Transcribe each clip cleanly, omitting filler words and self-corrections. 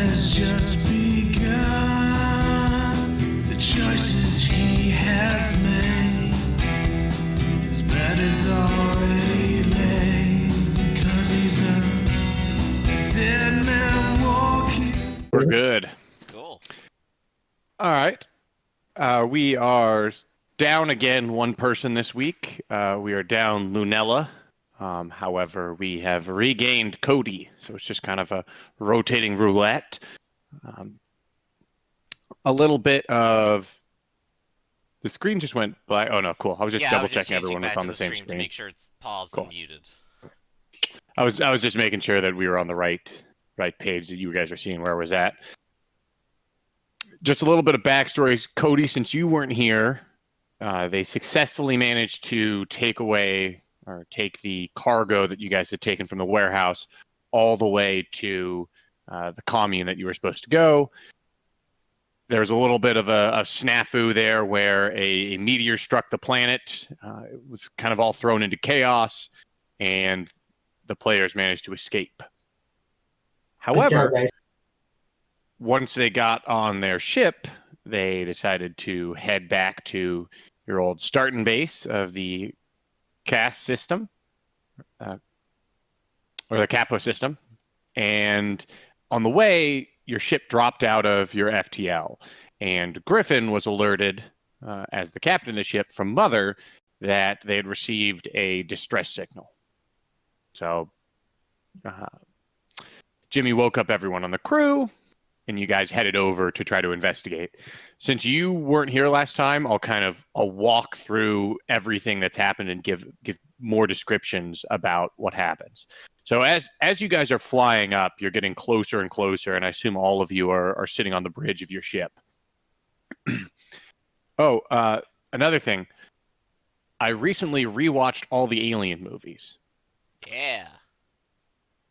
has just begun. The choices he has made, his bed is already laid, 'cause he's a dead man walking. We're good. Cool. All right. We are down again one person this week. We are down Lunella. However, we have regained Cody, so it's just kind of a rotating roulette. A little bit of the screen just went black. Oh no, cool. I was just double checking everyone was on the same to screen. make sure it's paused Cool. and muted. I was just making sure that we were on the right page that you guys are seeing where I was at. Just a little bit of backstory, Cody. Since you weren't here, they successfully managed to take the cargo that you guys had taken from the warehouse all the way to the commune that you were supposed to go. There was a little bit of a snafu there where a meteor struck the planet. It was kind of all thrown into chaos, and the players managed to escape. However, once they got on their ship, they decided to head back to your old starting base of the caste system, or the capo system. And on the way, your ship dropped out of your FTL. And Griffin was alerted, as the captain of the ship, from Mother that they had received a distress signal. So Jimmy woke up everyone on the crew, and you guys headed over to try to investigate. Since you weren't here last time, I'll walk through everything that's happened and give more descriptions about what happens. So as you guys are flying up, you're getting closer and closer, and I assume all of you are sitting on the bridge of your ship. Another thing. I recently rewatched all the Alien movies. Yeah.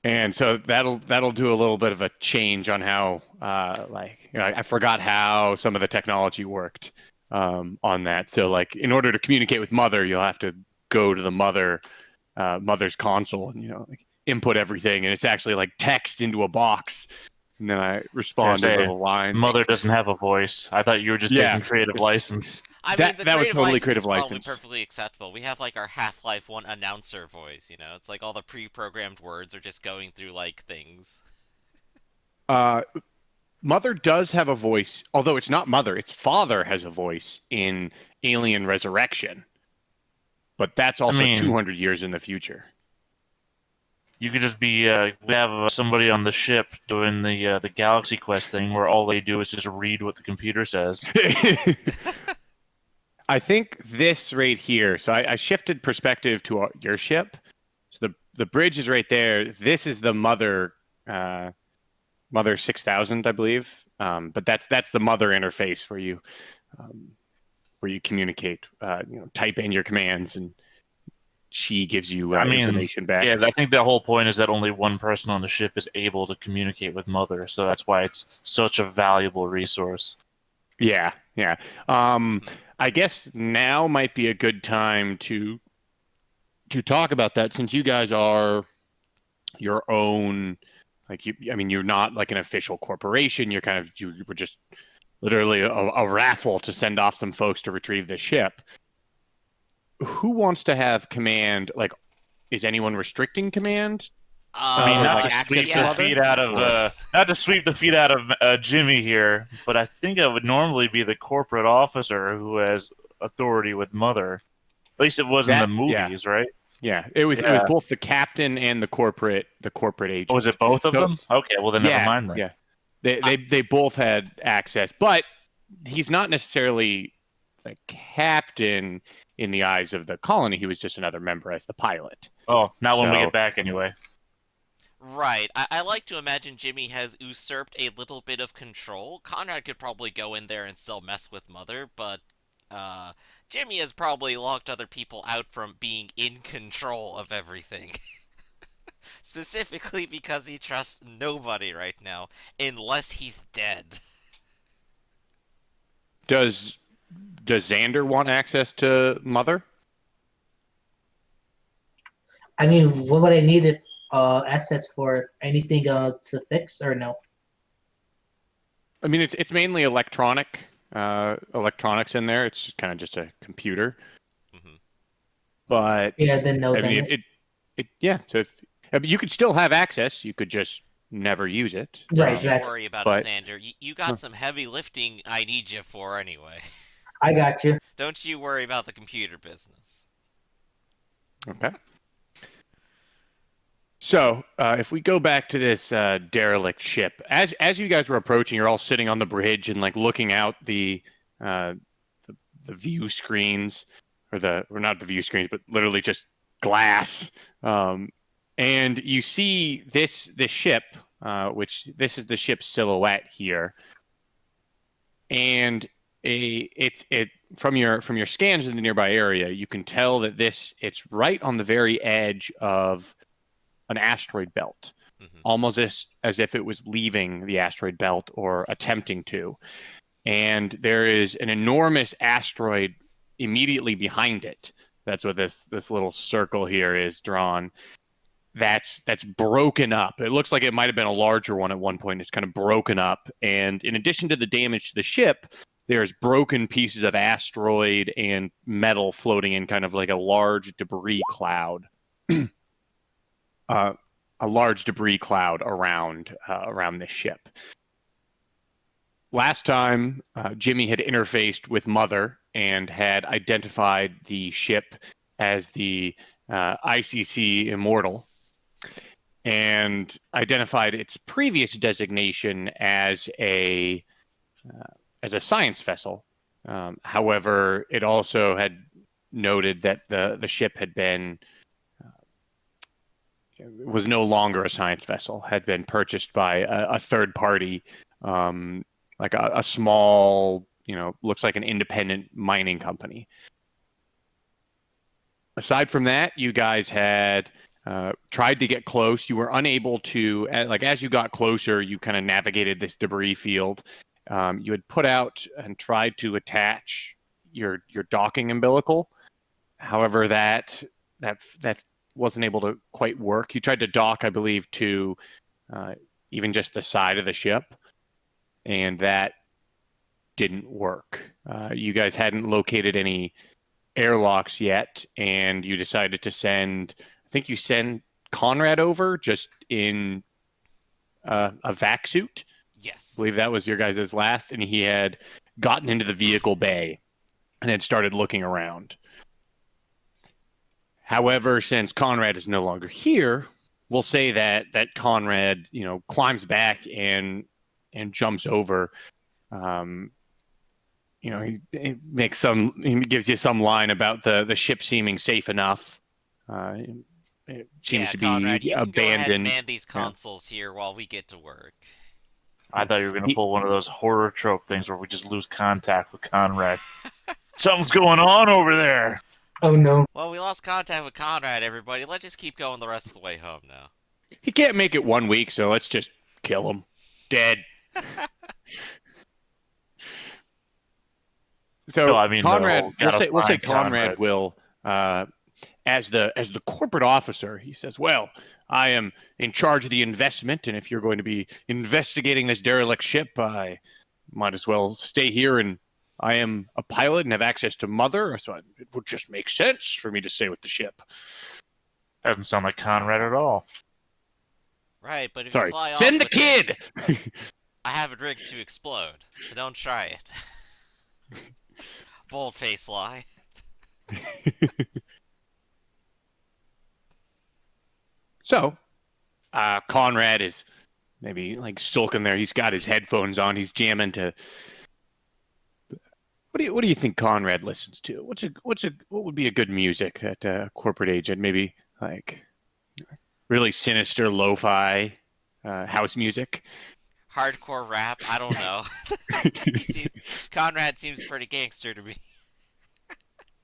And so that'll do a little bit of a change on how I forgot how some of the technology worked on that. So in order to communicate with Mother, you'll have to go to the Mother's console and input everything, and it's actually text into a box, and then I respond in little lines. Mother doesn't have a voice. I thought you were just taking creative license. I mean, the that was totally creative creative license license. is probably perfectly acceptable. We have our Half-Life 1 announcer voice, It's like all the pre-programmed words are just going through things. Mother does have a voice, although it's not Mother, its father has a voice in Alien Resurrection. But that's also 200 years in the future. You could just be we have somebody on the ship doing the Galaxy Quest thing where all they do is just read what the computer says. I think this right here. So I shifted perspective to your ship. So the bridge is right there. This is the Mother 6000, I believe. But that's the Mother interface where you communicate. Type in your commands and she gives you information back. Yeah, I think the whole point is that only one person on the ship is able to communicate with Mother, so that's why it's such a valuable resource. Yeah. I guess now might be a good time to talk about that, since you guys are your own. You're not an official corporation. You were just literally a raffle to send off some folks to retrieve the ship. Who wants to have command? Is anyone restricting command? Not to sweep the feet out of Jimmy here, but I think it would normally be the corporate officer who has authority with Mother. At least it was in the movies, right? Yeah, it was both the captain and the corporate agent. Oh, was it both of them? Okay, well then never mind then. Yeah, they both had access, but he's not necessarily the captain in the eyes of the colony. He was just another member as the pilot. Oh, not when we get back anyway. Right. I like to imagine Jimmy has usurped a little bit of control. Conrad could probably go in there and still mess with Mother, but Jimmy has probably locked other people out from being in control of everything. Specifically because he trusts nobody right now, unless he's dead. Does Xander want access to Mother? I mean, what would I need access for? Anything to fix or no? I mean, it's mainly electronics in there. It's kind of just a computer. Hmm. But Yeah, then no, I mean, then yeah. So if I mean, you could still have access, you could just never use it. right, Don't you exactly. worry about it, But Xander. You got some heavy lifting I need you for anyway. I got you. Don't you worry about the computer business. okay. So if we go back to this derelict ship, as you guys were approaching, you're all sitting on the bridge and like looking out uh, the view screens, or not the view screens, but literally just glass. Um, and you see this ship, which this is the ship's silhouette here, and it from your scans in the nearby area, you can tell that it's right on the very edge of an asteroid belt, Hmm. almost as if it was leaving the asteroid belt or attempting to. And there is an enormous asteroid immediately behind it. That's what this little circle here is drawn. That's broken up. It looks like it might have been a larger one at one point. It's kind of broken up. And in addition to the damage to the ship, there's broken pieces of asteroid and metal floating in kind of like a large debris cloud. uh, a large debris cloud around this ship. Last time, Jimmy had interfaced with Mother and had identified the ship as the ICC Immortal, and identified its previous designation as a science vessel. However, it also had noted that the ship had been was no longer a science vessel, had been purchased by a third party, like a small, looks like an independent mining company. Aside from that, you guys had tried to get close. You were unable to, like, as you got closer, you kind of navigated this debris field. You had put out and tried to attach your docking umbilical. However, that wasn't able to quite work. You tried to dock, I believe, to uh, even just the side of the ship, and that didn't work. You guys hadn't located any airlocks yet, and you decided to send. I think you send Conrad over just in a vac suit. I Yes. believe that was your guys' last, and he had gotten into the vehicle bay and had started looking around. However, since Conrad is no longer here, we'll say that Conrad, climbs back and jumps over. Um, he gives you some line about the ship seeming safe enough. It seems Yeah, to Conrad, be you can go ahead and abandoned. man these Yeah. consoles here while we get to work. I thought you were going to He- pull one of those horror trope things where we just lose contact with Conrad. Something's going on over there. Oh no. Well, we lost contact with Conrad, everybody. Let's just keep going the rest of the way home now. He can't make it 1 week, so let's just kill him. Dead. No, So I mean the Conrad, whole we'll gotta say find Conrad Conrad. will, as the corporate officer, he says, "Well, I am in charge of the investment, and if you're going to be investigating this derelict ship, I might as well stay here. And I am a pilot and have access to Mother, so it would just make sense for me to stay with the ship." Doesn't sound like Conrad at all. Right, but if you Sorry, fly off send the with kid. it, I have it rigged to explode, so don't try it. Bold-faced lie. So, Conrad is maybe like sulking there. He's got his headphones on. He's jamming to. What do you think Conrad listens to? What would be a good music that corporate agent, maybe like really sinister lo-fi house music? Hardcore rap, I don't know. Conrad seems pretty gangster to me.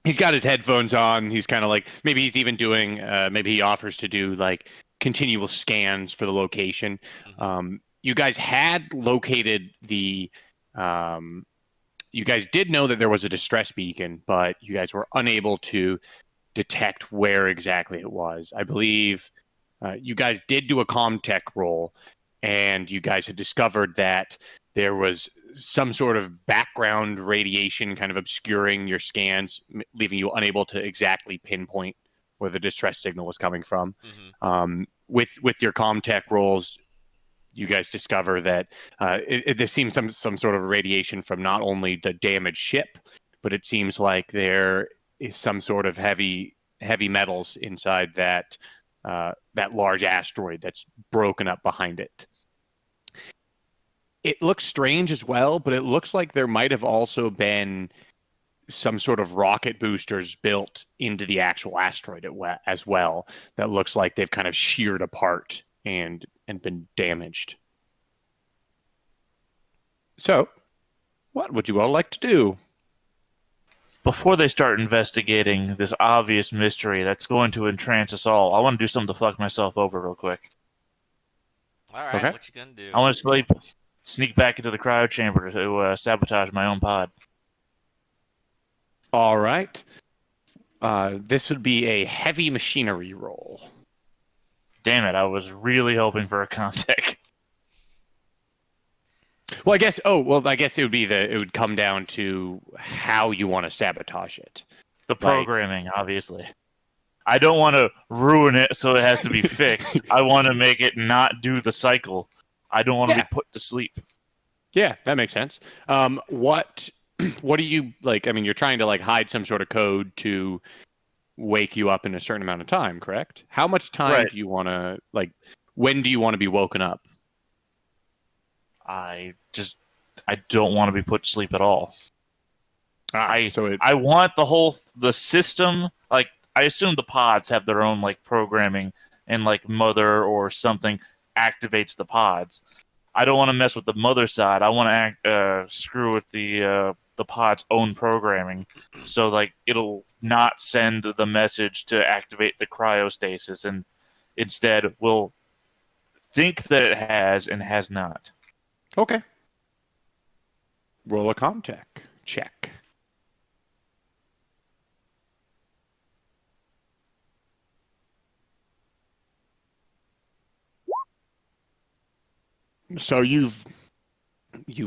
He's got his headphones on. He's kind of like, maybe he's even doing, maybe he offers to do like continual scans for the location. Mhm. You guys had located um, you guys did know that there was a distress beacon, but you guys were unable to detect where exactly it was. I believe you guys did do a comm tech roll, and you guys had discovered that there was some sort of background radiation kind of obscuring your scans, leaving you unable to exactly pinpoint where the distress signal was coming from. Mm-hmm. With your Comtech rolls, you guys discover that there seems some sort of radiation from not only the damaged ship, but it seems like there is some sort of heavy metals inside that large asteroid that's broken up behind it. It looks strange as well, but it looks like there might have also been some sort of rocket boosters built into the actual asteroid as well. That looks like they've kind of sheared apart and been damaged. So, what would you all like to do? Before they start investigating this obvious mystery that's going to entrance us all, I want to do something to fuck myself over real quick. All right, Okay. what you gonna do? I want to sneak back into the cryo chamber to sabotage my own pod. All right. This would be a heavy machinery roll. Damn it, I was really hoping for a contact. Well, I guess. Oh, well, I guess it would come down to how you want to sabotage it. The programming, obviously. I don't want to ruin it so it has to be fixed. I want to make it not do the cycle. I don't want to be put to sleep. Yeah, that makes sense. What do you like? I mean, you're trying to like hide some sort of code to wake you up in a certain amount of time, correct? How much time do you want to like? When do you want to be woken up? I don't want to be put to sleep at all. I So want the system, like I assume the pods have their own like programming and like mother or something activates the pods. I don't want to mess with the mother side. I want to screw with the pod's own programming, so like it'll not send the message to activate the cryostasis, and instead will think that it has and has not. Okay. Roll a Comtech check. So you've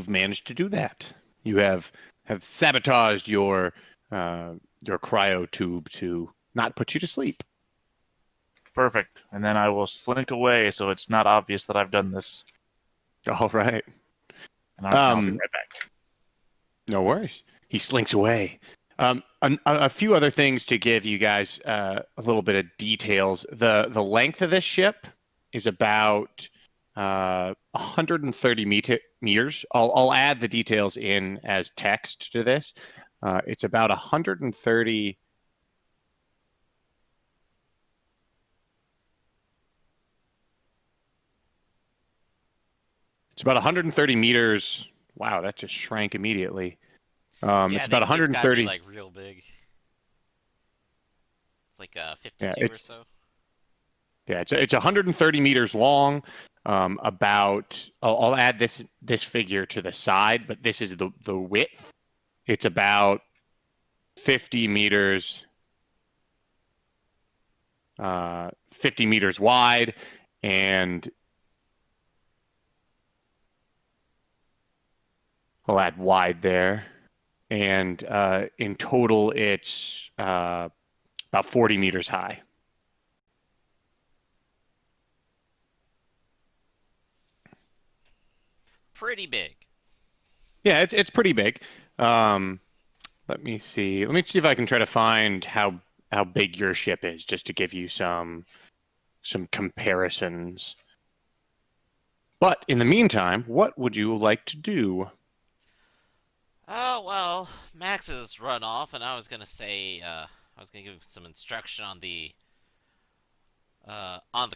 managed to do that. You have sabotaged your cryo tube to not put you to sleep. Perfect. And then I will slink away so it's not obvious that I've done this. All right. And I'll be right back. No worries. He slinks away. A few other things to give you guys a little bit of details. The length of this ship is about 130 meters. I'll add the details in as text to this. It's about 130. It's about 130 meters. Wow, that just shrank immediately. It's about 130. It's gotta be like real big. It's like 52 or so. Yeah, it's 130 meters long. I'll add this figure to the side, but this is the width. It's about 50 meters, 50 meters wide, and I'll add wide there. And in total, it's about 40 meters high. Pretty big. Yeah, it's pretty big. Let me see. Let me see if I can try to find how big your ship is, just to give you some comparisons. But in the meantime, what would you like to do? Oh, well, Max has run off, and I was gonna say, I was gonna give some instruction on the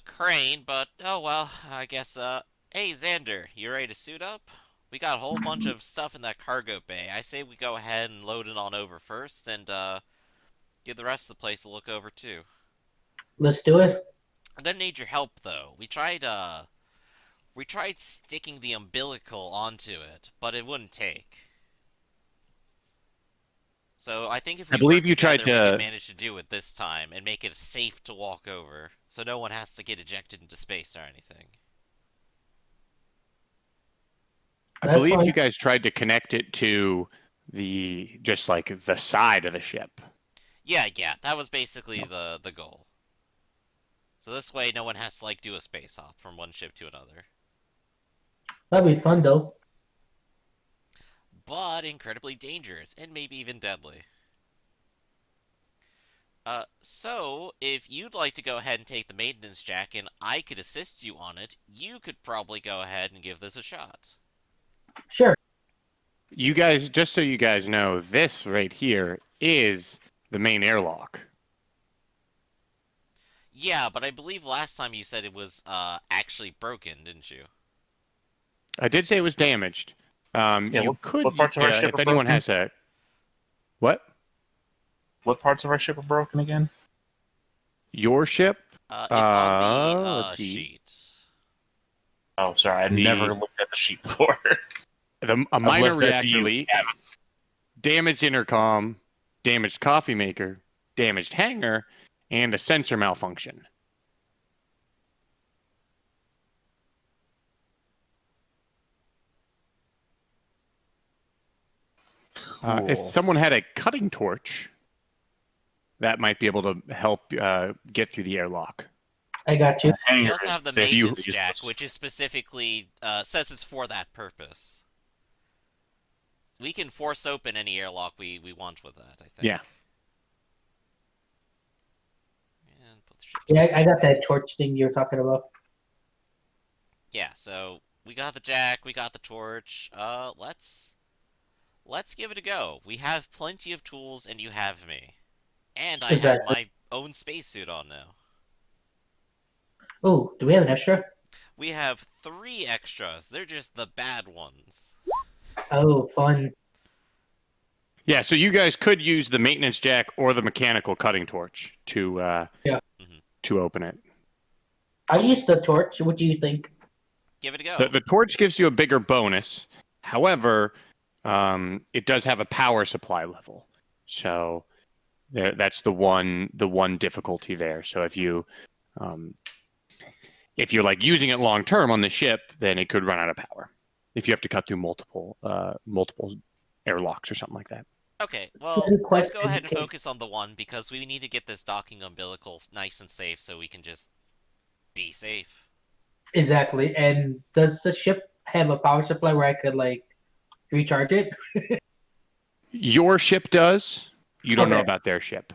crane, but, oh well, I guess, hey, Xander, you ready to suit up? We got a whole bunch of stuff in that cargo bay. I say we go ahead and load it on over first, and, give the rest of the place a look over, too. Let's do it. I'm gonna need your help, though. We tried sticking the umbilical onto it, but it wouldn't take. So I think if we believe work you together, tried we to- can manage to do it this time and make it safe to walk over, so no one has to get ejected into space or anything. I That's believe fine. you guys tried to connect it to the just like the side of the ship. Yeah, that was basically the goal. So this way, no one has to like do a space hop from one ship to another. That'd be fun though. But incredibly dangerous and maybe even deadly. So if you'd like to go ahead and take the maintenance jack and I could assist you on it, you could probably go ahead and give this a shot. Sure. You guys, just so you guys know, this right here is the main airlock. Yeah, but I believe last time you said it was actually broken, didn't you? I did say it was damaged. Yeah, You could, what parts of our ship if are anyone broken? has a what? What parts of our ship are broken again? Your ship? It's on the Let's see. sheet. Oh, sorry, I'd The- never looked at the sheet before. A minor left that to reactor you, leak, Gavin. damaged intercom, damaged coffee maker, damaged hangar, and a sensor malfunction. If Cool. someone had a cutting torch, that might be able to help get through the airlock. I got you. The hangar We also is have the basically maintenance jack, useless. which is specifically says it's for that purpose. We can force open any airlock we want with that, I think. Yeah. And put the ships Yeah, in. I got that torch thing you were talking about. Yeah, so we got the jack, we got the torch. Let's give it a go. We have plenty of tools, and you have me, and I have Exactly. my own spacesuit on now. Oh, do we have an extra? We have 3 extras. They're just the bad ones. Oh, fun. Yeah, so you guys could use the maintenance jack or the mechanical cutting torch to to open it. I used the torch. What do you think? Give it a go. The torch gives you a bigger bonus. However, it does have a power supply level, so that's the one difficulty there. So if you're like using it long term on the ship, then it could run out of power. If you have to cut through multiple airlocks or something like that. Okay, Silly well, let's go question, ahead and okay. focus on the one, because we need to get this docking umbilical nice and safe so we can just be safe. Exactly. And does the ship have a power supply where I could like recharge it? Your ship does. You don't know Okay. about their ship.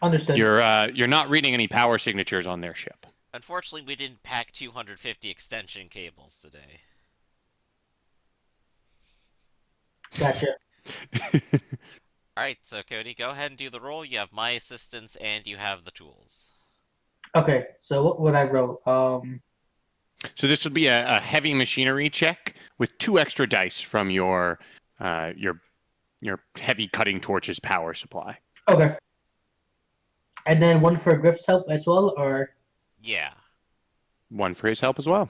Understood. You're not reading any power signatures on their ship. Unfortunately, we didn't pack 250 extension cables today. Gotcha. Alright, so Cody, go ahead and do the roll. You have my assistance and you have the tools. Okay, so what would I wrote? So this would be a heavy machinery check with 2 extra dice from your heavy cutting torch's power supply. Okay. And then one for Griff's help as well, or Yeah. 1 for his help as well.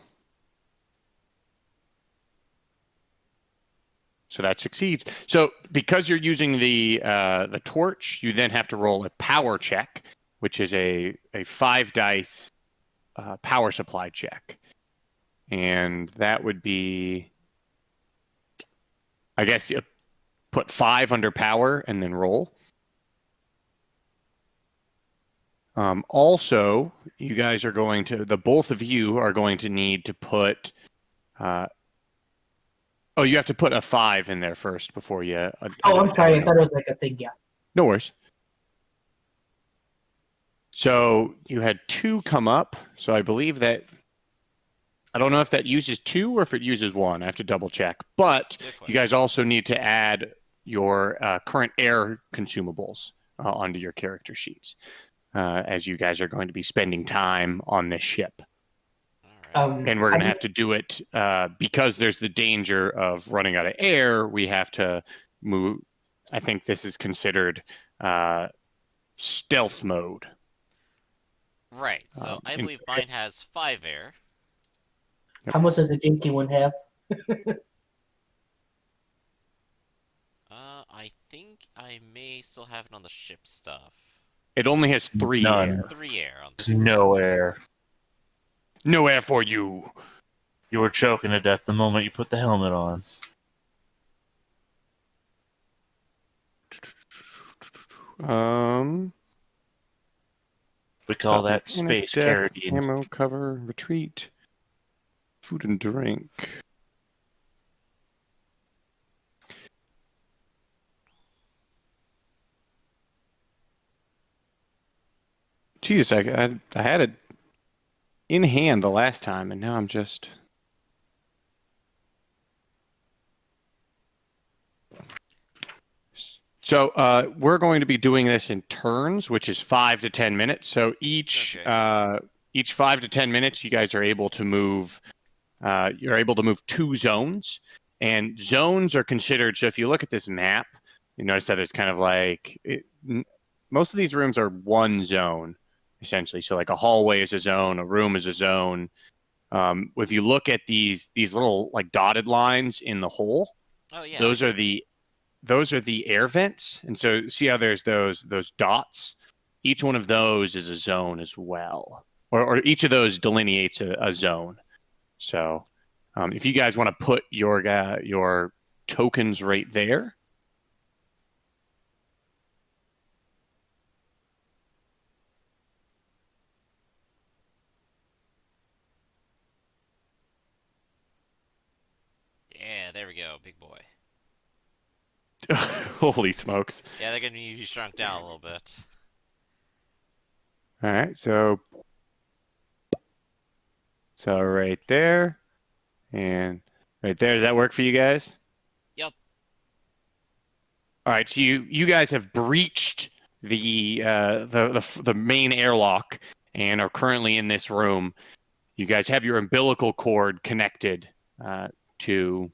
So that succeeds. So because you're using the torch, you then have to roll a power check, which is a 5 dice power supply check, and that would be, I guess, you put 5 under power and then roll. Also, you guys are going to, both of you are going to need to put. Oh, you have to put a 5 in there first before you. oh, I'm sorry, I thought it was like a thing. Yeah. No worries. So you had 2 come up. So I believe that, I don't know if that uses 2 or if it uses 1. I have to double check. But you guys also need to add your current air consumables onto your character sheets, as you guys are going to be spending time on this ship. And we're going to have to do it because there's the danger of running out of air. We have to move. I think this is considered stealth mode. Right, so I believe mine has 5 air. How much does the jinky one have? I think I may still have it on the ship stuff. It only has 3 None. air. 3 air on the There's no air. No air for you. You were choking to death the moment you put the helmet on. We call that space death, carrying. ammo, cover, retreat, food and drink. Jeez, I had it in hand the last time, and now I'm just. So we're going to be doing this in turns, which is 5 to 10 minutes. So each 5 to 10 minutes, you guys are able to move. You're able to move 2 zones, and zones are considered. So if you look at this map, you notice that there's kind of like most of these rooms are one zone essentially. So like a hallway is a zone, a room is a zone. If you look at these little like dotted lines in the hole, Oh yeah. those are the air vents. And so see how there's those dots? Each one of those is a zone as well, or each of those delineates a zone. So if you guys want to put your tokens right there. Yeah, there we go, big boy. Holy smokes. Yeah, they're gonna be shrunk down a little bit. All right, so right there and right there. Does that work for you guys? Yep. All right, so you guys have breached the main airlock and are currently in this room. You guys have your umbilical cord connected to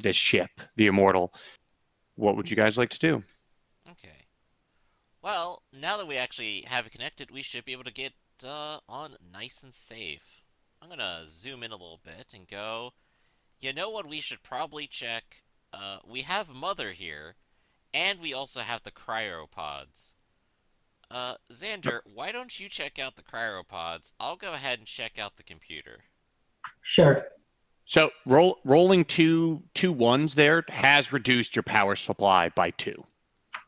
this ship, the Immortal. What would you guys like to do? Okay. Well, now that we actually have it connected, we should be able to get on nice and safe. I'm gonna zoom in a little bit and go. You know what we should probably check? We have Mother here, and we also have the cryopods. Xander, why don't you check out the cryopods? I'll go ahead and check out the computer. Sure. So rolling two ones there has reduced your power supply by 2.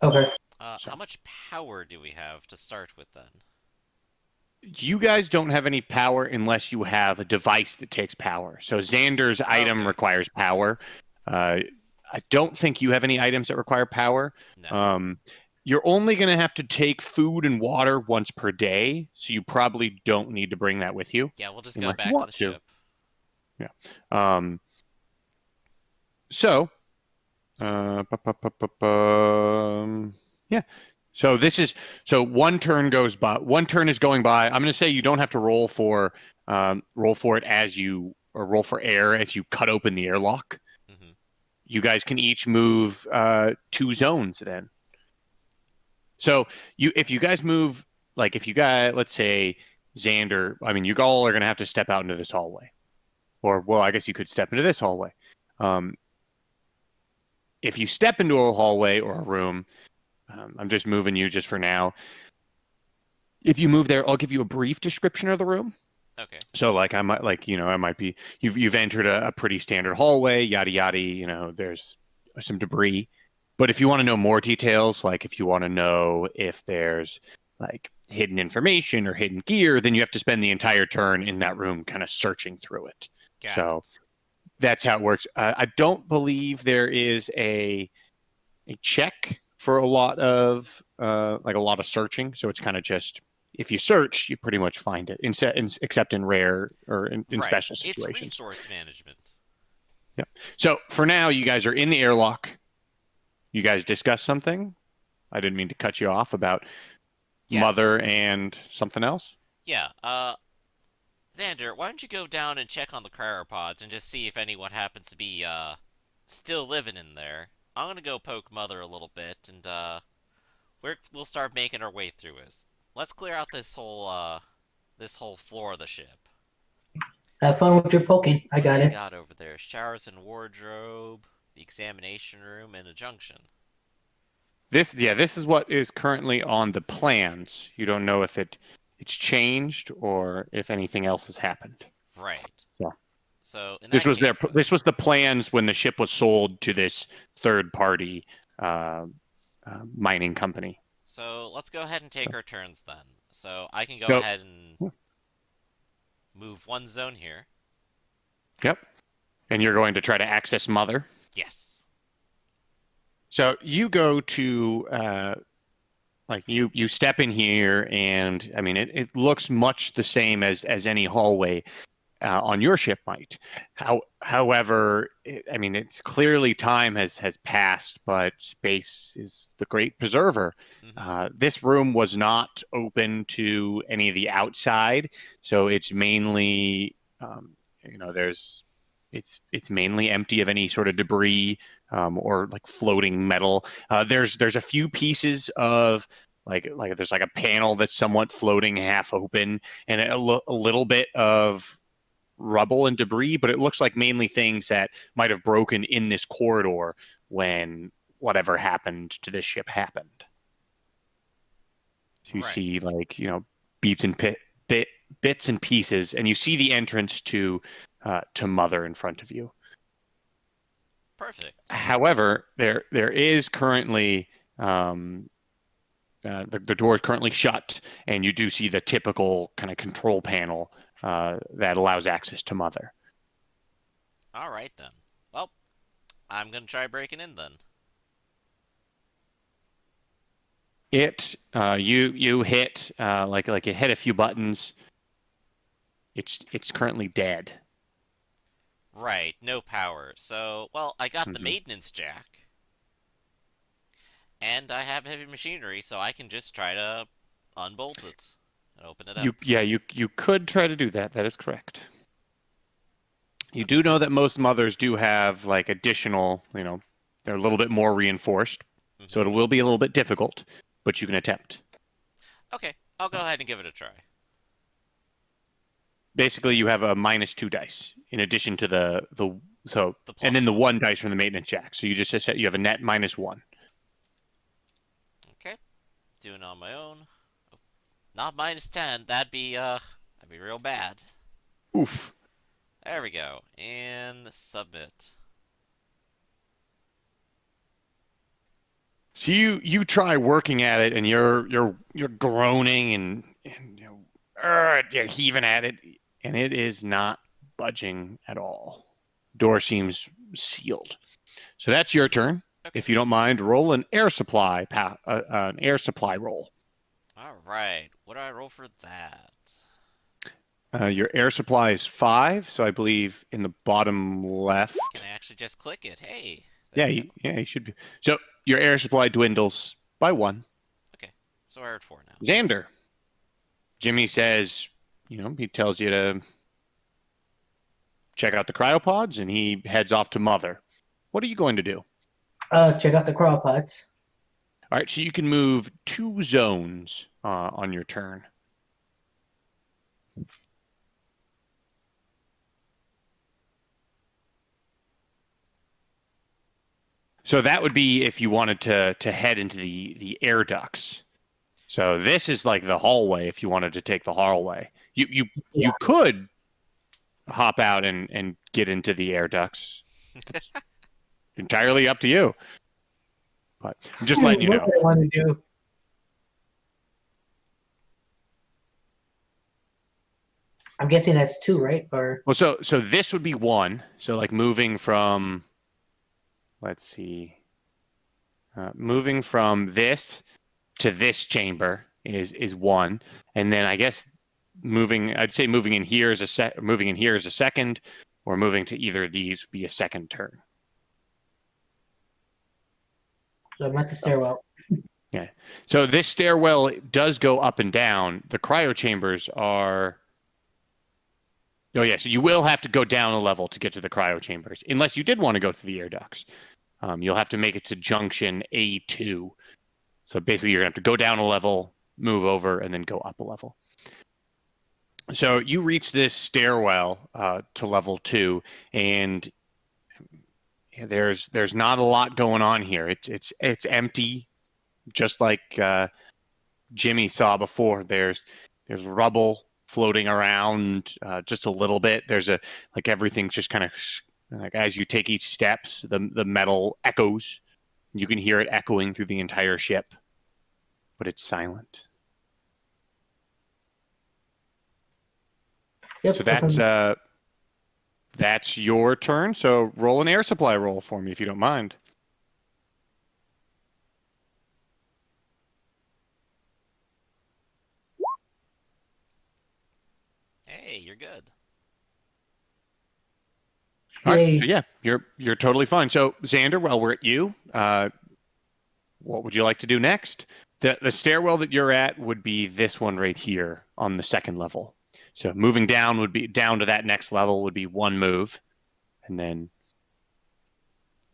Okay. How much power do we have to start with then? You guys don't have any power unless you have a device that takes power. So Xander's item requires power. I don't think you have any items that require power. No. You're only going to have to take food and water once per day, so you probably don't need to bring that with you. Yeah, we'll just unless go you back to want the ship. Yeah. So, yeah. So this is one turn goes by. One turn is going by. I'm going to say you don't have to roll for it as you or roll for air as you cut open the airlock. Mm-hmm. You guys can each move 2 zones then. So if you guys move, like if you got, let's say Xander, I mean, you all are going to have to step out into this hallway, or well, I guess you could step into this hallway. If you step into a hallway or a room, I'm just moving you just for now. If you move there, I'll give you a brief description of the room. Okay. So like I might be you've entered a pretty standard hallway, yada yada, there's some debris. But if you want to know more details, like if you want to know if there's like hidden information or hidden gear, then you have to spend the entire turn in that room kind of searching through it. So that's how it works. I don't believe there is a check for a lot of searching. So it's kind of just if you search, you pretty much find it, except in rare or in special situations. It's resource management. Yeah. So for now, you guys are in the airlock. You guys discuss something. I didn't mean to cut you off about Mother and something else. Yeah. Xander, why don't you go down and check on the cryopods and just see if anyone happens to be still living in there? I'm gonna go poke Mother a little bit, and we'll start making our way through this. Let's clear out this whole floor of the ship. Have fun with your poking. I got it. Got over there showers and wardrobe, the examination room, and a junction. This is what is currently on the plans. You don't know if it's changed or if anything else has happened. Right. So in This that was case, this was the plans when the ship was sold to this third party mining company. so let's go ahead and take our turns then. So I can go So, ahead and move one zone here. yep. And you're going to try to access Mother. Yes. So you go to like you step in here, and I mean it looks much the same as any hallway on your ship might. However, I mean it's clearly time has passed, but space is the great preserver. Mm-hmm. This room was not open to any of the outside, so it's mainly there's it's mainly empty of any sort of debris or like floating metal. There's a few pieces of like there's like a panel that's somewhat floating half open, and a little bit of rubble and debris, but it looks like mainly things that might have broken in this corridor when whatever happened to this ship happened. So you Right. see like beats and bits and pieces, and you see the entrance to Mother in front of you. Perfect. However, there is currently the door is currently shut, and you do see the typical kind of control panel that allows access to Mother. All right then. Well, I'm gonna try breaking in then. You hit like you hit a few buttons. It's currently dead. Right. No power. So, well, I got the Mhm. maintenance jack, and I have heavy machinery, so I can just try to unbolt it and open it up. You could try to do that. That is correct. You Okay. do know that most mothers do have like additional, they're a little bit more reinforced, so Mm-hmm. it will be a little bit difficult, but you can attempt. Okay. I'll go ahead and give it a try. Basically, you have a -2 dice in addition to the so, The and then plus the one. 1 dice from the maintenance jack. So you just said you have a net -1. Okay. Doing it on my own. Not -10. That'd be real bad. Oof. There we go. And submit. So you try working at it, and you're groaning and you're heaving at it, and it is not budging at all. Door seems sealed. So that's your turn. Okay. If you don't mind, roll an air supply an air supply roll. All right. What do I roll for that? Your air supply is 5, so I believe in the bottom left. Can I actually just click it? Hey, there Yeah, we go. you should be. So your air supply dwindles by 1. Okay. So we're at 4 now. Xander. Jimmy says, he tells you to check out the cryopods, and he heads off to Mother. What are you going to do? Check out the cryopods. All right, so you can move 2 zones on your turn. So that would be if you wanted to head into the air ducts. So this is like the hallway if you wanted to take the hallway. You could hop out and get into the air ducts. It's entirely up to you. But I'm just letting you What know. do I want to do? I'm guessing that's 2, right? Or Well, so this would be 1. So like moving from, let's see, moving from this to this chamber is 1, and then I guess I'd say moving in here is moving in here is a second, or moving to either of these would be a second turn. so I'm at the stairwell. Yeah. So this stairwell does go up and down. The cryo chambers are. Oh yeah, so you will have to go down a level to get to the cryo chambers, unless you did want to go to the air ducts. You'll have to make it to junction A2. So basically, you're gonna have to go down a level, move over, and then go up a level. So you reach this stairwell to level 2, and there's not a lot going on here. It's empty, just like Jimmy saw before. There's rubble floating around just a little bit. There's like everything's just kind of like as you take each steps, the metal echoes. You can hear it echoing through the entire ship, but it's silent. Yep. So that's your turn. So roll an air supply roll for me if you don't mind. Hey, you're good. All right. Yay. So yeah, you're totally fine. So Xander, while we're at you, what would you like to do next? The stairwell that you're at would be this one right here on the second level. So moving down would be down to that next level would be one move, and then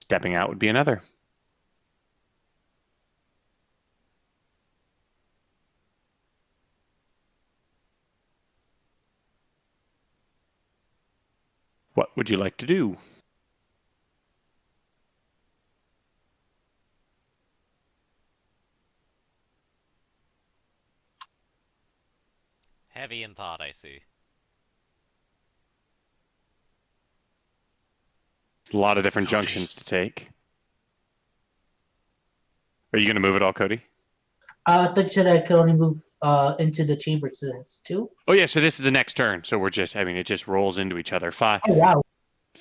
stepping out would be another. What would you like to do? Heavy in thought, I see. It's a lot of different Cody. junctions to take. Are you going to move it all, Cody? I thought you said I could only move into the chamber since 2. Oh yeah, so this is the next turn. So we're just, I mean, it just rolls into each other. Five Oh wow.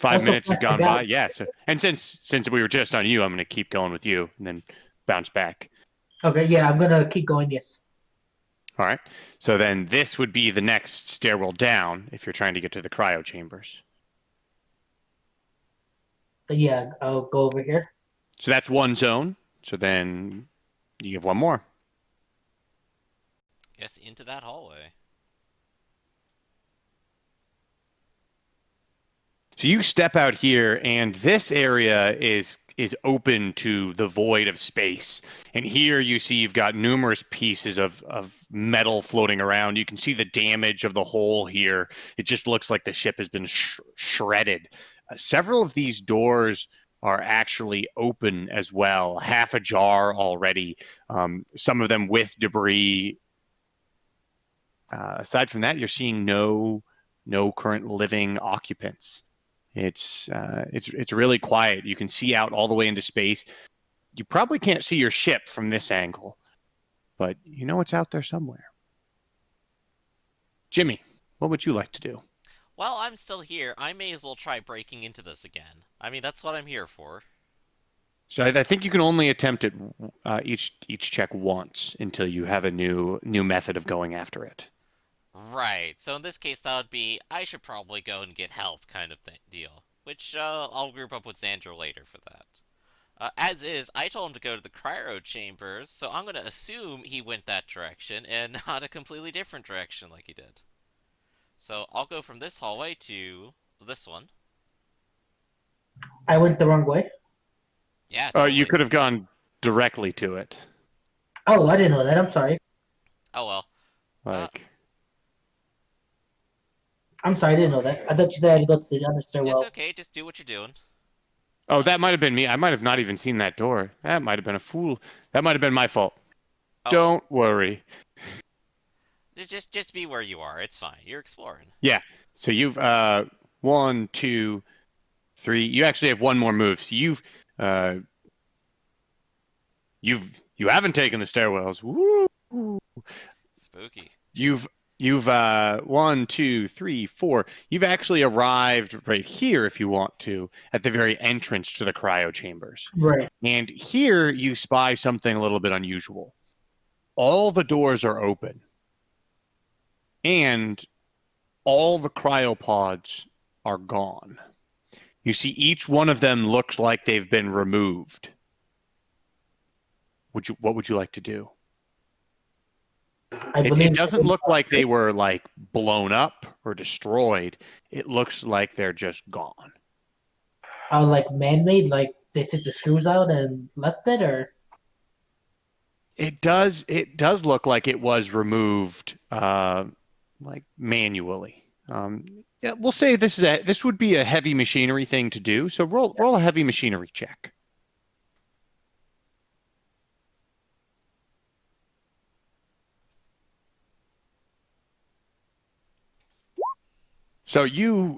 Also minutes have fast gone forgot. by. Yeah. So and since we were just on you, I'm going to keep going with you and then bounce back. Okay, yeah, I'm gonna keep going. Yes. All right. So then this would be the next stairwell down if you're trying to get to the cryo chambers. Yeah, I'll go over here. So that's one zone. So then you have one more. Guess into that hallway. So you step out here, and this area is open to the void of space. And here you see you've got numerous pieces of metal floating around. You can see the damage of the hole here. It just looks like the ship has been shredded. Several of these doors are actually open as well, half ajar already. Some of them with debris. Aside from that, you're seeing no current living occupants. It's really quiet. You can see out all the way into space. You probably can't see your ship from this angle, but you know it's out there somewhere. Jimmy, what would you like to do? Well, I'm still here. I may as well try breaking into this again. I mean, that's what I'm here for. So I think you can only attempt it each check once until you have a new method of going after it. Right. So in this case, that would be I should probably go and get help kind of deal. Which I'll group up with Xander later for that. As is, I told him to go to the cryo chambers, so I'm going to assume he went that direction and not a completely different direction like he did. So I'll go from this hallway to this one. I went the wrong way. Yeah, Oh, totally. you could have gone directly to it. Oh, I didn't know that. I'm sorry. Oh well. Like I'm sorry, I didn't know that. I thought you said I had to go to the other It's stairwell. okay, just do what you're doing. oh, that might have been me. I might have not even seen that door. That might have been a fool. That might have been my fault. Oh, Don't worry. just be where you are. It's fine. You're exploring. Yeah. So you've 1, 2, 3. You actually have one more move. So uh you haven't taken the stairwells. Woo! Spooky. You've 1, 2, 3, 4. You've actually arrived right here if you want to at the very entrance to the cryo chambers. Right. And here you spy something a little bit unusual. All the doors are open. And all the cryopods are gone. You see each one of them looks like they've been removed. What would you like to do? I believe It doesn't look like they were like blown up or destroyed. It looks like they're just gone. like man-made, like they took the screws out and left it, or It does look like it was removed like manually. Yeah, we'll say this would be a heavy machinery thing to do. So roll a heavy machinery check. So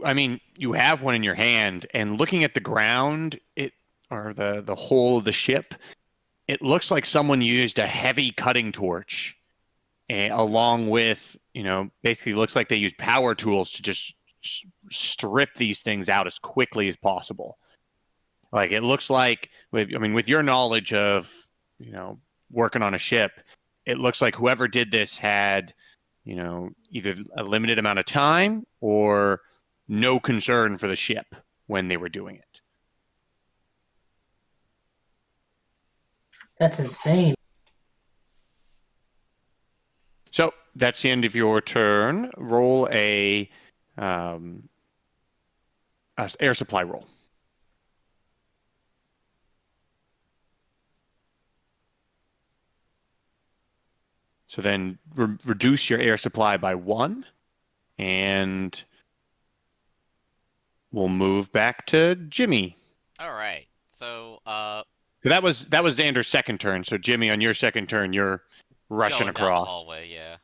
I mean, you have one in your hand, and looking at the ground, or the hull of the ship, it looks like someone used a heavy cutting torch, along with, basically looks like they used power tools to just strip these things out as quickly as possible. Like it looks like, with your knowledge of, working on a ship, it looks like whoever did this had, either a limited amount of time or no concern for the ship when they were doing it. That's insane. So that's the end of your turn. Roll a air supply roll. So then reduce your air supply by 1, and we'll move back to Jimmy. All right. So, So that was Xander's second turn. So Jimmy, on your second turn, you're rushing going down the across. hallway, yeah.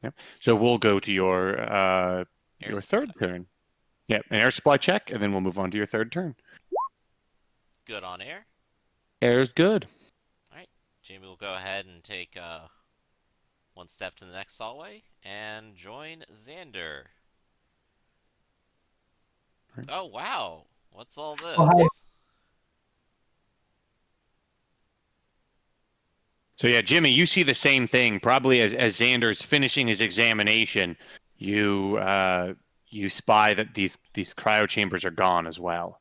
Yep. So we'll go to your Air third supply. turn. Yep, an air supply check, and then we'll move on to your third turn. Good on air. Air's good. All right. Jamie will go ahead and take one step to the next hallway and join Xander. Right. Oh, wow. What's all this? Oh, hi. So yeah, Jimmy, you see the same thing. Probably as Xander's finishing his examination, you spy that these cryo chambers are gone as well.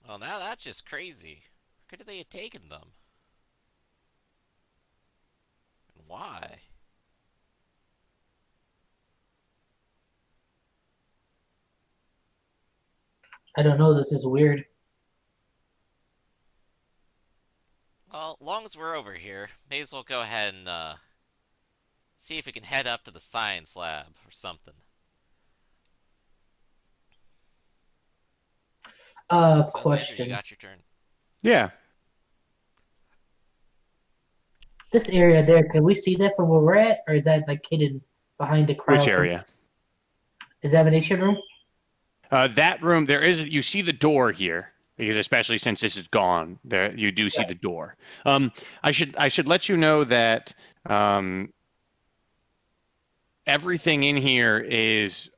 Well, now that's just crazy. Where could they have taken them? And why? I don't know. This is weird. Well, long as we're over here, may as well go ahead and see if we can head up to the science lab or something. So, Xander, you Question. got your turn. Yeah. This area there, can we see that from where we're at, or is that like hidden behind the crowd? Which area? Examination room. That room. You see the door here, because especially since this is gone, there you do see the door. I should let you know that everything in here is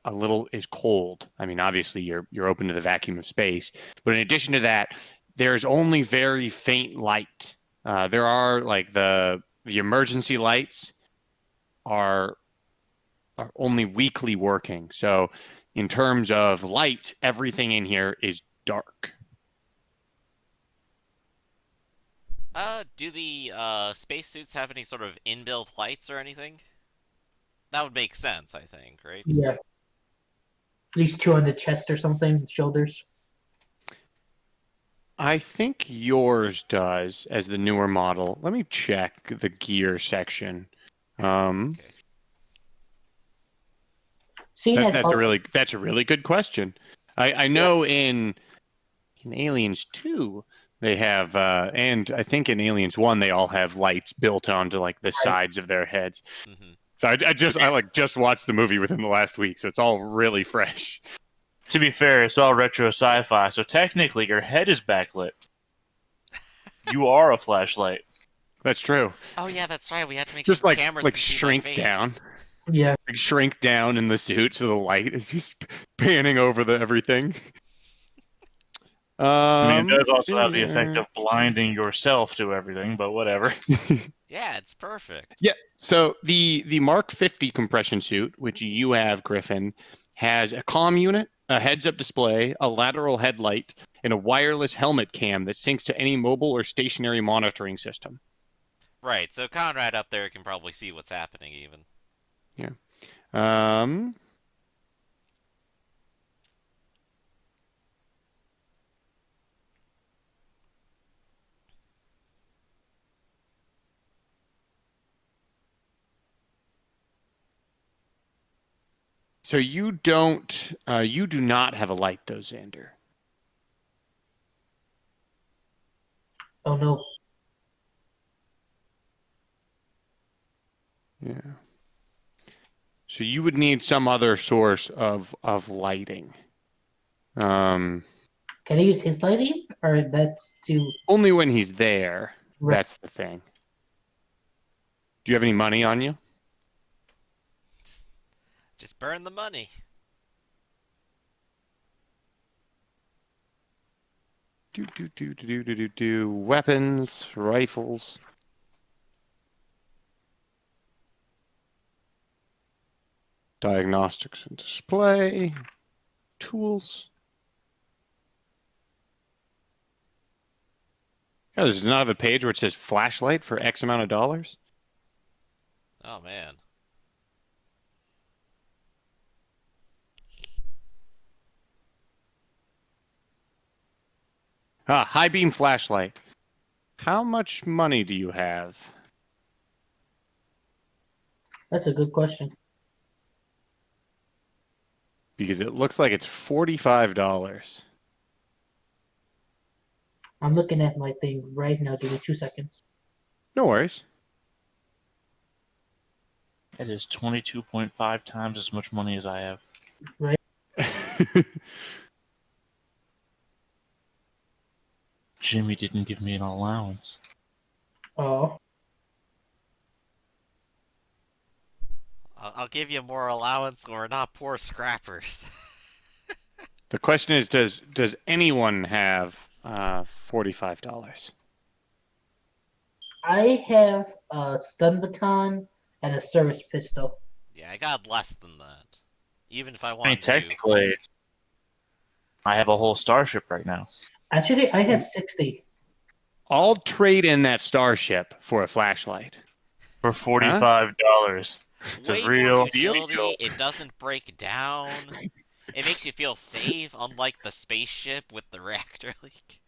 cold. I mean, obviously you're open to the vacuum of space, but in addition to that, there's only very faint light. There are like the emergency lights are only weakly working. So in terms of light, everything in here is dark. Do the spacesuits have any sort of inbuilt lights or anything? That would make sense, I think, right? Yeah. At least 2 on the chest or something, shoulders. I think yours does as the newer model. Let me check the gear section. Okay. See, it has That's a really good question. I know in Aliens 2 they have and I think in Aliens 1 they all have lights built onto like the sides of their heads. Mm-hmm. So I just watched the movie within the last week, so it's all really fresh. To be fair, it's all retro sci-fi, so technically your head is backlit. You are a flashlight. That's true. Oh yeah, that's right. We have to make Just sure cameras can see my shrink face. down. Yeah. Like shrink down in the suit so the light is just panning over everything. I mean, it does also have the effect of blinding yourself to everything, but whatever. Yeah, it's perfect. Yeah. So the Mark 50 compression suit, which you have, Griffin, has a comm unit, a heads-up display, a lateral headlight, and a wireless helmet cam that syncs to any mobile or stationary monitoring system. Right, so Conrad up there can probably see what's happening even. Yeah. Um. So you do not have a light, though, Xander. Oh no. Yeah. So you would need some other source of lighting. Can I use his lighting, or that's too? Only when he's there. Right. That's the thing. Do you have any money on you? Just burn the money. Weapons, rifles. Diagnostics and display. Tools. Oh, does it not have a page where it says flashlight for X amount of dollars? Oh man. Ah, high beam flashlight. How much money do you have? That's a good question. Because it looks like it's $45. I'm looking at my thing right now. Give me 2 seconds. No worries. It is 22.5 times as much money as I have. Jimmy didn't give me an allowance. Oh, I'll give you more allowance when we're not poor scrappers. The question is, does anyone have $45? I have a stun baton and a service pistol. Yeah, I got less than that. Even if I I mean, wanted to. technically, I have a whole starship right now. Actually, I have 60. I'll trade in that starship for a flashlight. For $45. It's Way a real more deal. utility. It doesn't break down. It makes you feel safe, unlike the spaceship with the reactor leak.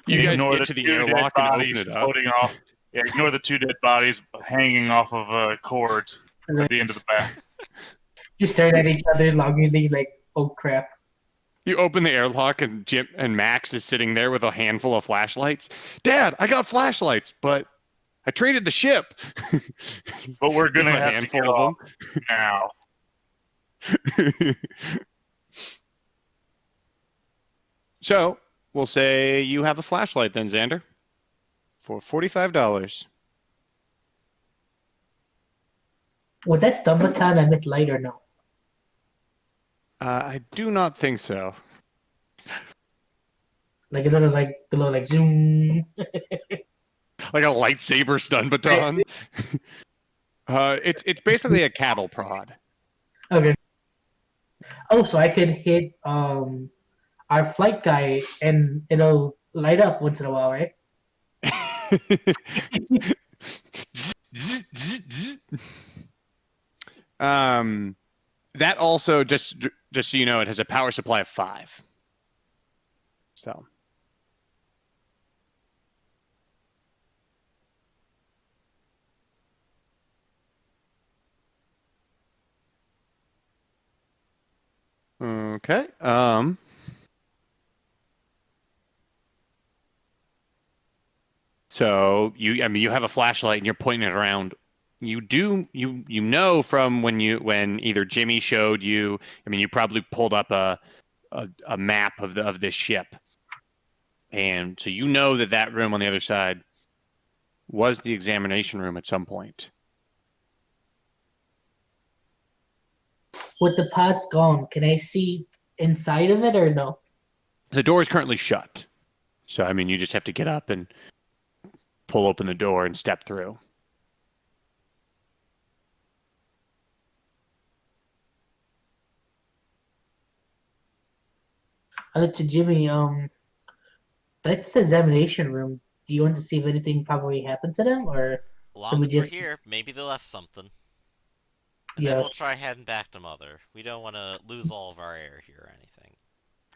You guys Ignore get to the two dead airlock and open bodies it up. floating off. Yeah, ignore the 2 dead bodies hanging off of cords at the end of the back. You stared at each other longingly, like, oh crap. You open the airlock and Jim and Max is sitting there with a handful of flashlights. Dad, I got flashlights, but I traded the ship. But we're gonna Just a have to get handful of off now. them. So we'll say you have a flashlight then, Xander, for $45. Would that stun baton emit light or no? I do not think so. Like a little like zoom. Like a lightsaber stun baton. It's basically a cattle prod. Okay. Oh, so I could hit our flight guy and it'll light up once in a while, right? That also just so you know, it has a power supply of 5. So okay. So you have a flashlight and you're pointing it around. You know from when either Jimmy showed you. I mean, you probably pulled up a map of this ship, and so you know that room on the other side was the examination room at some point. With the pods gone, can I see inside of it or no? The door is currently shut, so I mean, you just have to get up and pull open the door and step through. I looked to Jimmy. That's the examination room. Do you want to see if anything probably happened to them, or As should long we as we're just? here, maybe they left something. And Yeah, then we'll try heading back to Mother. We don't want to lose all of our air here or anything.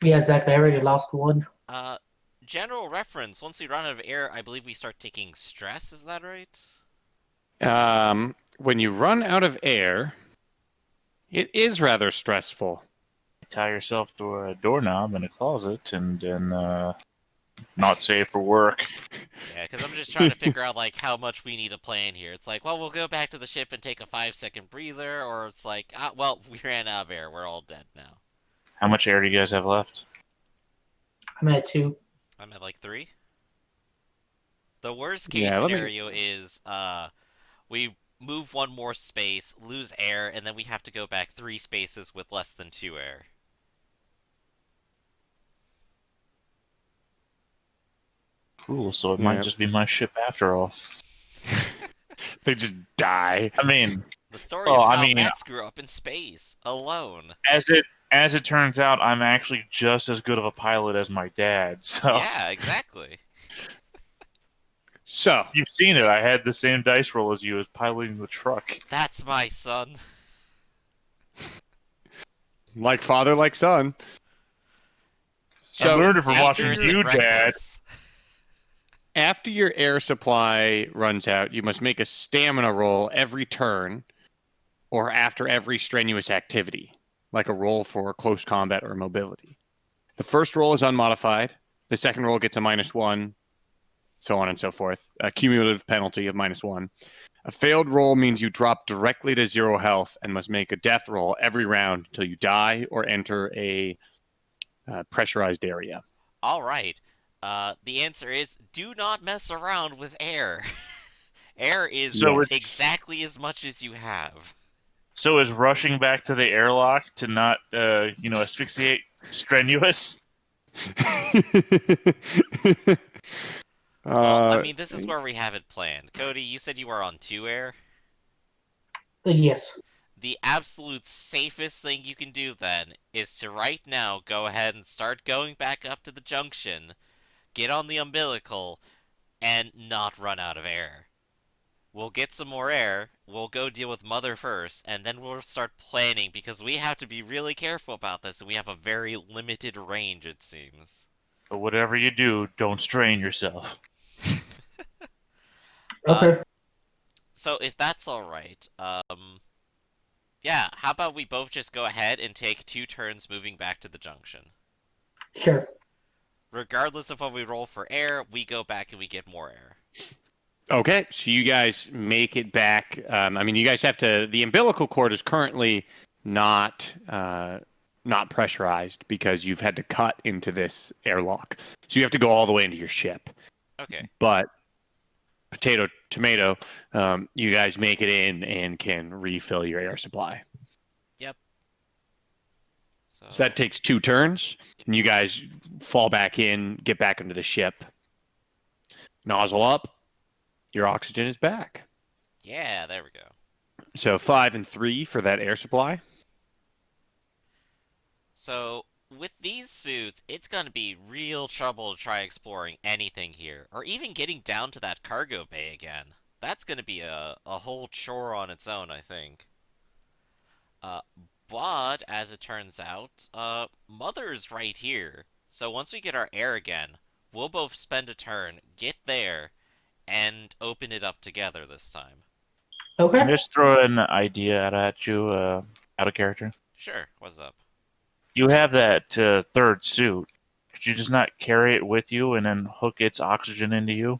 yeah, exactly. I already lost one. General reference, once we run out of air, I believe we start taking stress, is that right? When you run out of air, it is rather stressful. Tie yourself to a doorknob in a closet and then Not safe for work. Yeah, because I'm just trying to figure out like how much we need to plan here. It's like, well, we'll go back to the ship and take a 5-second breather, or it's like, well, we ran out of air. We're all dead now. How much air do you guys have left? I'm at 2. I'm at like 3. The worst case Yeah, let me. scenario is we move one more space, lose air, and then we have to go back 3 spaces with less than 2 air. Cool, so it Yeah. might just be my ship after all. They just die. I mean, The story well, of I how mean, Max grew up in space, alone. as it turns out, I'm actually just as good of a pilot as my dad. So Yeah, exactly. So, you've seen it. I had the same dice roll as you as piloting the truck. That's my son. like father, like son. I So, learned it from watching Dangerous you, and Dad. reckless. after your air supply runs out, you must make a stamina roll every turn or after every strenuous activity, like a roll for close combat or mobility. The first roll is unmodified. The second roll gets a -1, so on and so forth. A cumulative penalty of -1. A failed roll means you drop directly to 0 health and must make a death roll every round until you die or enter a pressurized area. All right. The answer is do not mess around with air. Air is So Yes. exactly as much as you have. So is rushing back to the airlock to not, asphyxiate strenuous? Well, I Uh, mean, this is where we have it planned. Cody, you said you were on 2 air. Yes. The absolute safest thing you can do then is to right now go ahead and start going back up to the junction, get on the umbilical, and not run out of air. We'll get some more air, we'll go deal with Mother first, and then we'll start planning because we have to be really careful about this and we have a very limited range, it seems. But whatever you do, don't strain yourself. Okay. So if that's alright, yeah, how about we both just go ahead and take 2 turns moving back to the junction? Sure. Regardless of what we roll for air, we go back and we get more air. okay, so you guys make it back. I mean, you guys have to. The umbilical cord is currently not pressurized because you've had to cut into this airlock. So you have to go all the way into your ship. Okay. But potato, tomato, you guys make it in and can refill your air supply. Yep. So that takes 2 turns, and you guys fall back in, get back into the ship. Nozzle up, your oxygen is back. Yeah, there we go. So 5 and 3 for that air supply. So, with these suits, it's gonna be real trouble to try exploring anything here, or even getting down to that cargo bay again. That's gonna be a whole chore on its own, I think. Uh, but, as it turns out, Mother's right here. So once we get our air again, we'll both spend a turn, get there, and open it up together this time. Okay. Can I just throw an idea at you, out of character? Sure, what's up? You have that third suit. Could you just not carry it with you and then hook its oxygen into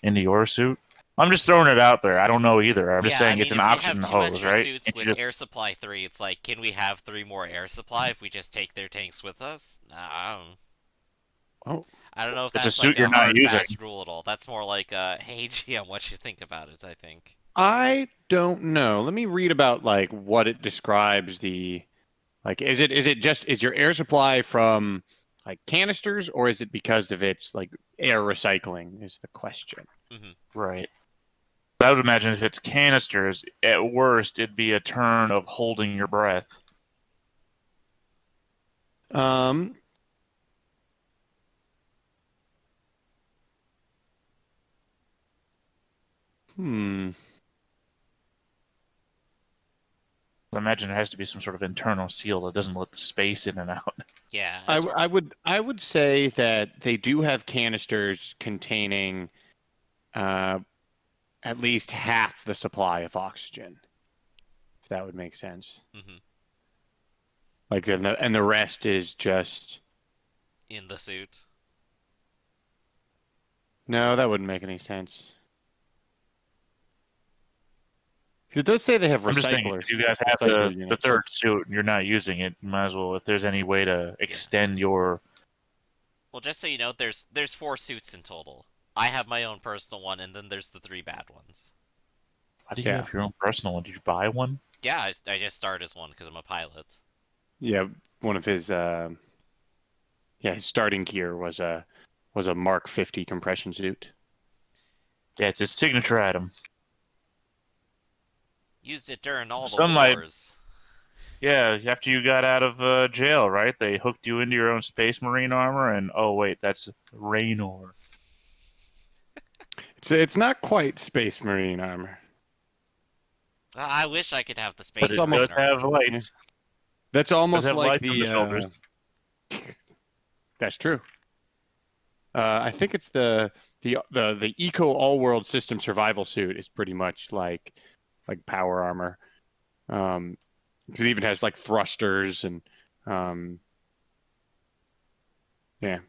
your suit? I'm just throwing it out there. I don't know either. I'm just Yeah, I saying mean, it's an if we oxygen have 2 hose, extra right? suits Can't you with just... air supply 3, it's like, can we have 3 more air supply if we just take their tanks with us? Oh, I don't know if It's a that's suit like a you're not hard, using. fast rule at all. That's more like, hey, GM, what you think about it, I think. I don't know. Let me read about like what it describes the like is it just is your air supply from like canisters or is it because of its like air recycling is the question. Right. I would imagine if it's canisters, at worst, it'd be a turn of holding your breath. Um hmm I imagine it has to be some sort of internal seal that doesn't let the space in and out. Yeah, I would say that they do have canisters containing at least half the supply of oxygen. If that would make sense. hmm Like and the rest is just in the suit. No, that wouldn't make any sense. 'Cause it does say they have I'm just thinking, recyclers. if you guys have recycler the units. third suit and you're not using it, you might as well, if there's any way to extend your... Well, just so you know, there's 4 suits in total. I have my own personal one, and then there's the 3 bad ones. Why do you Yeah. have your own personal one? Did you buy one? Yeah, I just started as one because I'm a pilot. Yeah, one of his his starting gear was a Mark 50 compression suit. Yeah, it's his signature item. Used it during all the Some might- wars. Yeah, after you got out of jail, right? They hooked you into your own Space Marine armor, and oh wait, that's Raynor. It's not quite Space Marine armor. I wish I could have the space But it That's almost- does have armor. lights. That's It does almost have like lights on the shoulders. That's true. I think it's the Eco All World System Survival suit is pretty much like power armor. It even has like thrusters and armor Yeah.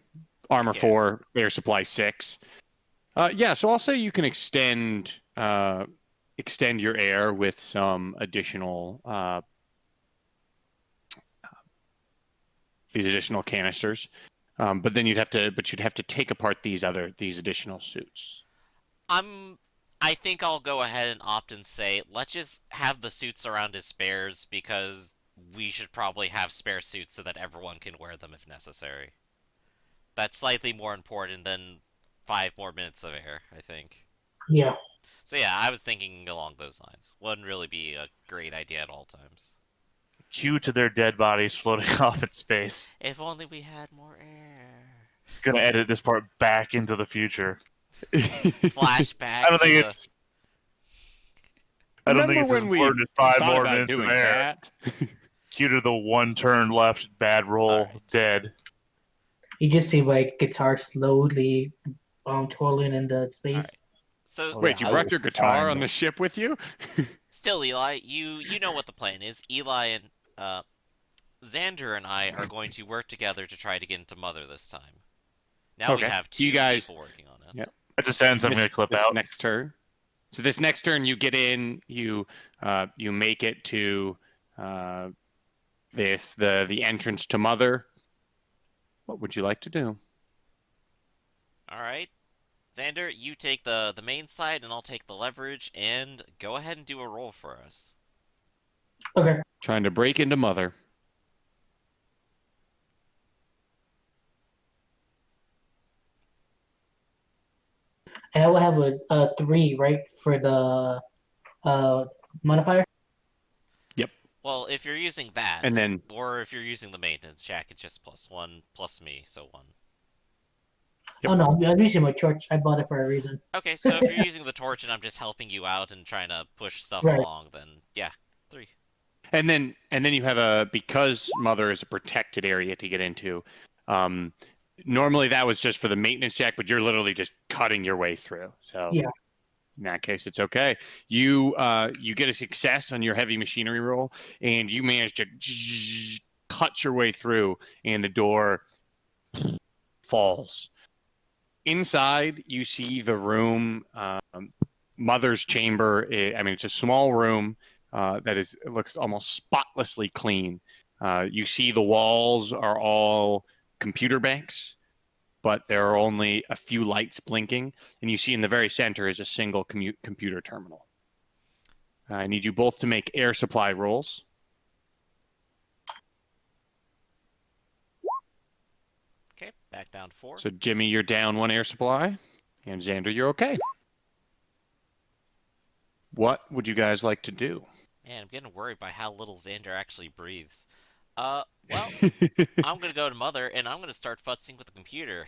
4, air supply 6. So I'll say you can extend your air with some additional these additional canisters. But then you'd have to take apart these additional suits. I think I'll go ahead and opt and say, let's just have the suits around as spares, because we should probably have spare suits so that everyone can wear them if necessary. That's slightly more important than 5 more minutes of air, I think. Yeah. So yeah, I was thinking along those lines. Wouldn't really be a great idea at all times. Cue to their dead bodies floating off in space. If only we had more air. Gonna edit this part back into the future. Flashback. I don't think to it's. I don't think it's as important as 5 more minutes of air. that? Cue to the one turn left, bad roll, Alright. dead. You just see like guitar slowly twirling in the space. Alright. So Wait, you I brought will your guitar find on it. the ship with you? still, Eli, you know what the plan is. Eli and Xander and I are going to work together to try to get into Mother this time. Now we Okay. have You 2 guess- people working on it. Yeah. That's a sentence I'm This- gonna clip this out. next turn. So this next turn, you get in, you make it to the entrance to Mother. What would you like to do? Alright. Xander, you take the main side and I'll take the leverage, and go ahead and do a roll for us. Okay. Trying to break into Mother. And I will have a 3, right, for the modifier? Well, if you're using that, And then or if you're using the maintenance jack, it's just +1 plus me, so 1. Yep. Oh no, I'm using my torch. I bought it for a reason. Okay, so if you're using the torch and I'm just helping you out and trying to push stuff Right. along, then yeah, 3. And then you have because Mother is a protected area to get into. Normally that was just for the maintenance jack, but you're literally just cutting your way through. So Yeah. in that case, it's okay. You get a success on your heavy machinery roll, and you manage to cut your way through, and the door falls. Inside, you see the room, Mother's chamber. It's a small room. It looks almost spotlessly clean. You see the walls are all computer banks, but there are only a few lights blinking, and you see in the very center is a single computer terminal. I need you both to make air supply rolls. Okay, back down to 4. So Jimmy, you're down 1 air supply, and Xander, you're okay. What would you guys like to do? Man, I'm getting worried by how little Xander actually breathes. Well, I'm gonna go to Mother, and I'm gonna start futzing with the computer.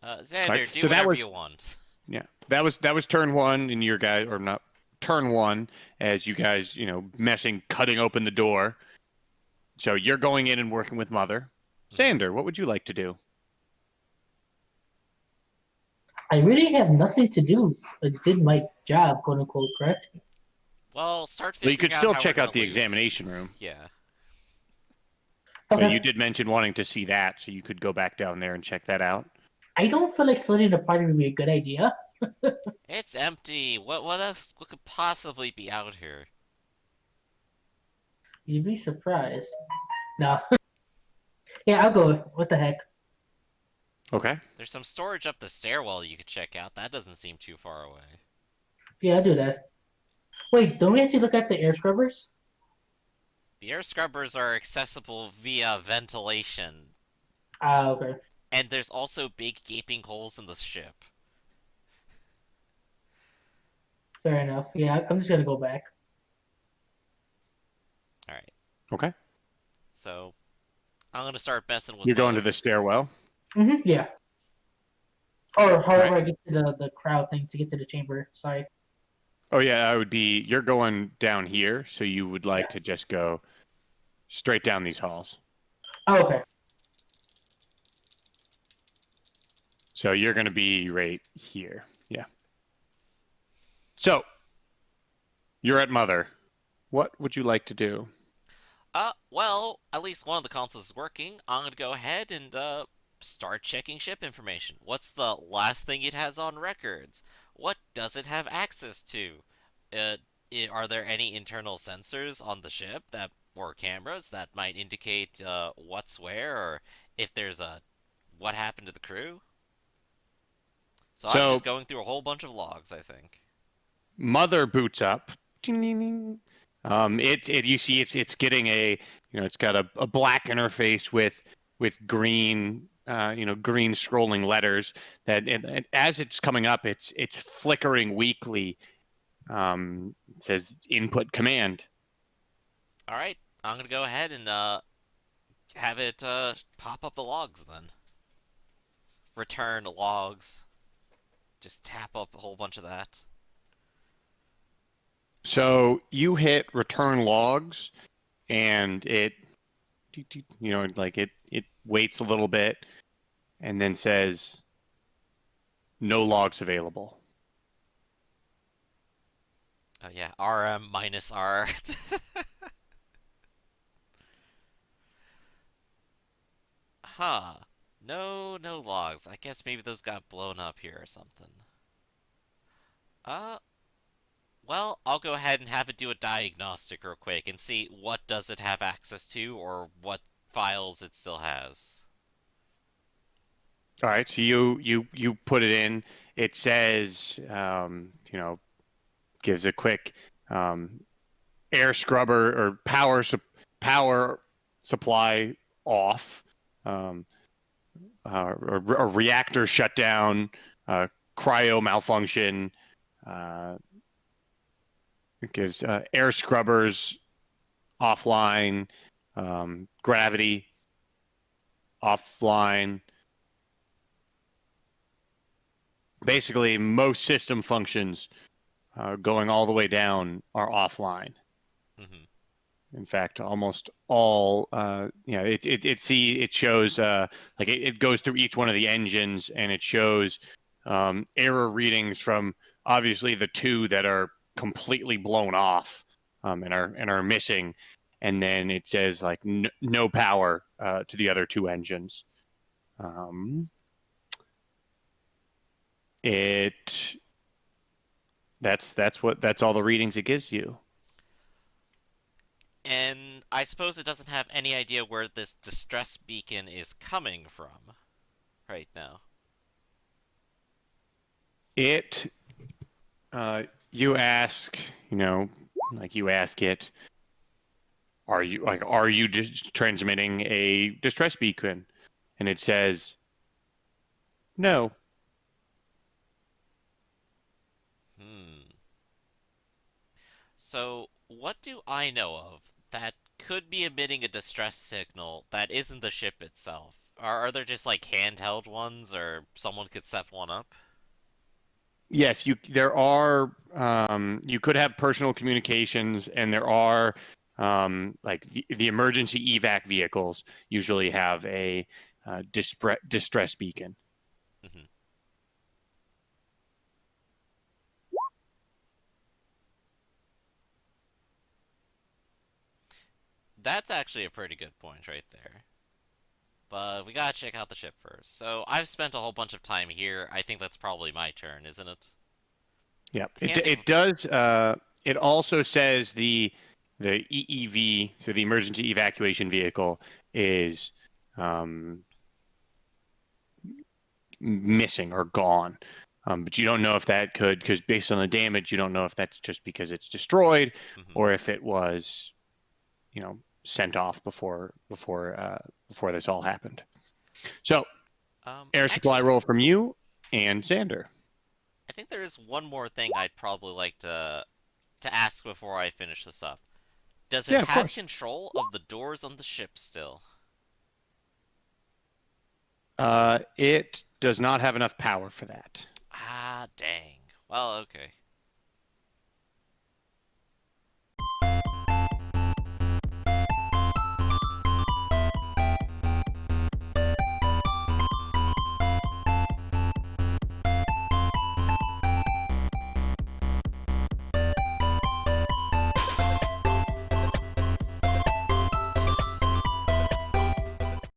Xander, Right, do so that whatever was- you want. Yeah, that was turn 1 in your guys, or not turn 1, as you guys, cutting open the door. So you're going in and working with Mother. Xander, what would you like to do? I really have nothing to do. I did my job, quote unquote, correct? Well, start Well, figuring you could out still how check we're out gonna the loot. examination room. Yeah. Okay. You did mention wanting to see that, so you could go back down there and check that out. I don't feel like splitting the party would be a good idea. It's empty. What else? What could possibly be out here? You'd be surprised. No. Yeah, I'll go with what the heck. Okay. There's some storage up the stairwell you could check out. That doesn't seem too far away. Yeah, I'll do that. Wait, don't we have to look at the air scrubbers? The air scrubbers are accessible via ventilation, Ah, okay. and there's also big gaping holes in the ship. Fair enough. Yeah, I'm just gonna go back. All right, Okay. so I'm gonna start messing with You're going Mother. to the stairwell. Yeah. Or however Right. I get to the crowd thing to get to the chamber. Sorry. Oh yeah, I would be. You're going down here, so you would like Yeah. to just go straight down these halls. Oh, okay. So you're going to be right here. Yeah. So you're at Mother. What would you like to do? Well, at least one of the consoles is working. I'm gonna go ahead and start checking ship information. What's the last thing it has on records? What does it have access to? Uh, are there any internal sensors on the ship that or cameras that might indicate what's where, or if there's a what happened to the crew? So I'm So just going through a whole bunch of logs, I think. Mother boots up. Ding, ding, ding. It you see it's getting it's got a black interface with green green scrolling letters that and as it's coming up it's flickering weakly. It says input command. All right, I'm gonna go ahead and have it pop up the logs then. Return logs. Just tap up a whole bunch of that. So you hit return logs and it it waits a little bit and then says no logs available. Yeah, RM minus R. Huh. No logs. I guess maybe those got blown up here or something. Uh, well, I'll go ahead and have it do a diagnostic real quick and see what does it have access to or what files it still has. All right, so you put it in. It says gives a quick air scrubber or power supply off, um, a reactor shutdown, cryo malfunction. It gives air scrubbers offline, gravity offline. Basically, most system functions going all the way down are offline. Hmm. In fact, almost all, it shows it goes through each one of the engines and it shows error readings from obviously the two that are completely blown off and are missing, and then it says like no power to the other two engines. Um, it that's all the readings it gives you. And I suppose it doesn't have any idea where this distress beacon is coming from right now. It you ask, you ask it, are you just transmitting a distress beacon? And it says no. Hmm. So, what do I know of that could be emitting a distress signal that isn't the ship itself? Are there just like handheld ones, or someone could set one up? Yes, there are you could have personal communications, and there are like the emergency evac vehicles usually have a distress beacon. Hmm. That's actually a pretty good point right there. But we gotta check out the ship first. So I've spent a whole bunch of time here. I think that's probably my turn, isn't it? Yep. Can't think It does. It also says the EEV, so the emergency evacuation vehicle, is missing or gone. But you don't know if that could, because based on the damage, you don't know if that's just because it's destroyed Mhm. or if it was, sent off before this all happened. So air supply Actually, roll from you and Xander. I think there is one more thing I'd probably like to ask before I finish this up. Does it Yeah, of have course. control of the doors on the ship still? It does not have enough power for that. Ah, dang. Well, okay.